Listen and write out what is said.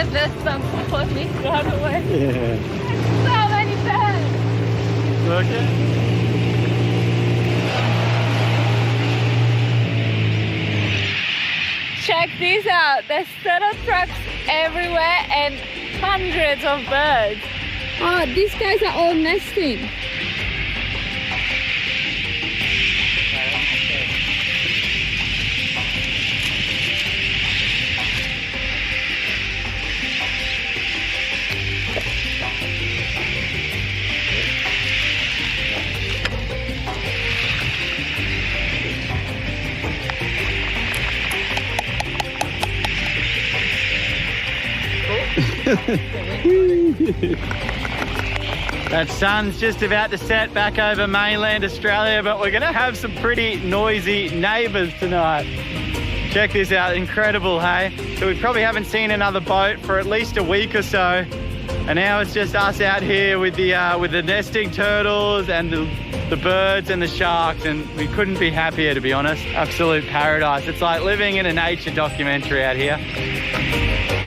at this and follow me right away. Yeah. So many birds. Okay. Check these out. There's turtle traps everywhere and hundreds of birds. Oh, these guys are all nesting. That sun's just about to set back over mainland Australia, but we're gonna have some pretty noisy neighbours tonight. Check this out, incredible, hey? So we probably haven't seen another boat for at least a week or so, and now it's just us out here with the nesting turtles and the birds and the sharks, and we couldn't be happier, to be honest. Absolute paradise. It's like living in a nature documentary out here.